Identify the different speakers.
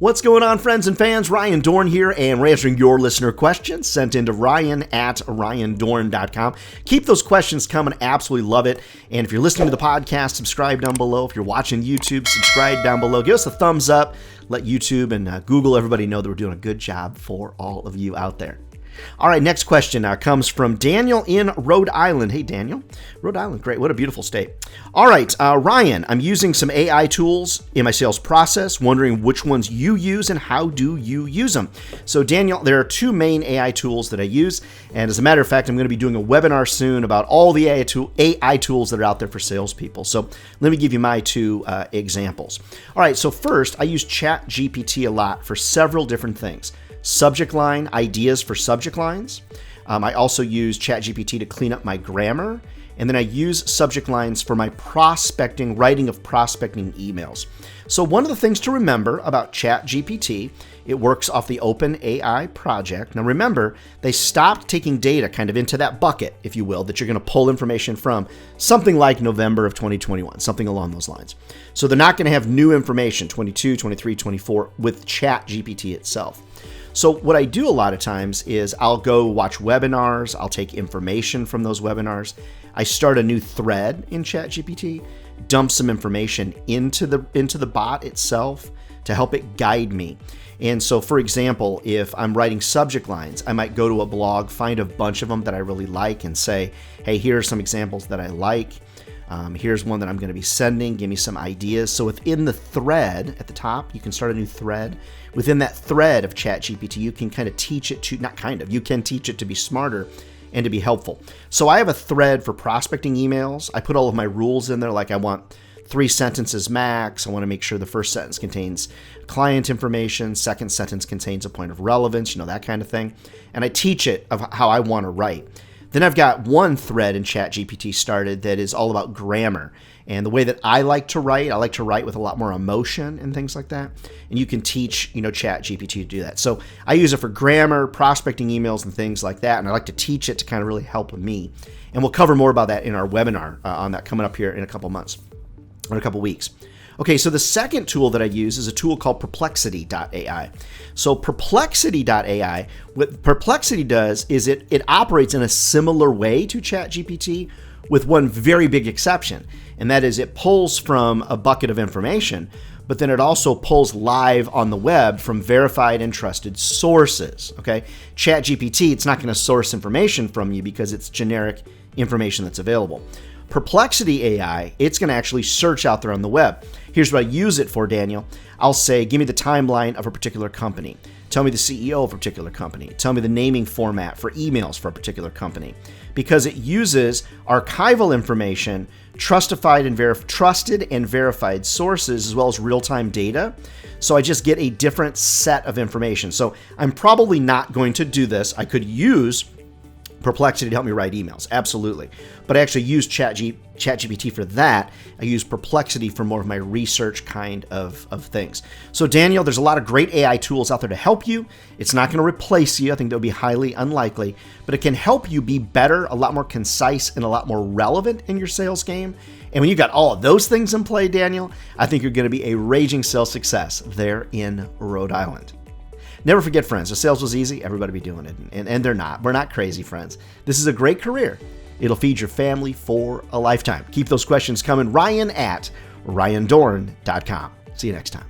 Speaker 1: What's going on, friends and fans? Ryan Dohrn here, and we're answering your listener questions sent into ryan@ryandohrn.com. Keep those questions coming. Absolutely love it. And if you're listening to the podcast, subscribe down below. If you're watching YouTube, subscribe down below. Give us a thumbs up. Let YouTube and Google, everybody know that we're doing a good job for all of you out there. All right, next question comes from Daniel in Rhode Island. Hey, Daniel. Rhode Island, great. What a beautiful state. All right, Ryan, I'm using some AI tools in my sales process, wondering which ones you use and how do you use them. So, Daniel, there are two main AI tools that I use. And as a matter of fact, I'm going to be doing a webinar soon about all the AI tools that are out there for salespeople. So let me give you my two examples. All right, so first, I use ChatGPT a lot for several different things. Subject line, ideas for subject lines. I also use ChatGPT to clean up my grammar. And then I use subject lines for my writing of prospecting emails. So one of the things to remember about ChatGPT, it works off the OpenAI project. Now remember, they stopped taking data kind of into that bucket, if you will, that you're going to pull information from, something like November of 2021, something along those lines. So they're not going to have new information, 22, 23, 24, with ChatGPT itself. So what I do a lot of times is I'll go watch webinars, I'll take information from those webinars, I start a new thread in ChatGPT, dump some information into the bot itself to help it guide me. And so, for example, if I'm writing subject lines, I might go to a blog, find a bunch of them that I really like and say, hey, here are some examples that I like. Here's one that I'm going to be sending. Give me some ideas. So within the thread at the top, you can start a new thread. Within that thread of ChatGPT, you can kind of teach it to, you can teach it to be smarter and to be helpful. So I have a thread for prospecting emails. I put all of my rules in there, like I want 3 sentences max. I want to make sure the first sentence contains client information. Second sentence contains a point of relevance, that kind of thing. And I teach it of how I want to write. Then I've got one thread in ChatGPT started that is all about grammar. And the way that I like to write with a lot more emotion and things like that. And you can teach, ChatGPT to do that. So I use it for grammar, prospecting emails, and things like that. And I like to teach it to kind of really help me. And we'll cover more about that in our webinar on that coming up here in a couple months or a couple weeks. Okay, so the second tool that I use is a tool called Perplexity.ai. So Perplexity.ai, what Perplexity does is it operates in a similar way to ChatGPT with one very big exception, and that is it pulls from a bucket of information, but then it also pulls live on the web from verified and trusted sources, okay? ChatGPT, it's not going to source information from you because it's generic information that's available. Perplexity AI, it's going to actually search out there on the web. Here's what I use it for, Daniel. I'll say, give me the timeline of a particular company. Tell me the CEO of a particular company. Tell me the naming format for emails for a particular company. Because it uses archival information, trusted and verified sources, as well as real-time data. So I just get a different set of information. So I'm probably not going to do this. I could use Perplexity to help me write emails, absolutely. But I actually use ChatGPT for that. I use Perplexity for more of my research kind of things. So Daniel, there's a lot of great AI tools out there to help you. It's not going to replace you. I think that would be highly unlikely, but it can help you be better, a lot more concise, and a lot more relevant in your sales game. And when you got all of those things in play, Daniel, I think you're going to be a raging sales success there in Rhode Island. Never forget, friends, if sales was easy, everybody would be doing it. And they're not. We're not crazy, friends. This is a great career. It'll feed your family for a lifetime. Keep those questions coming. Ryan@ryandohrn.com. See you next time.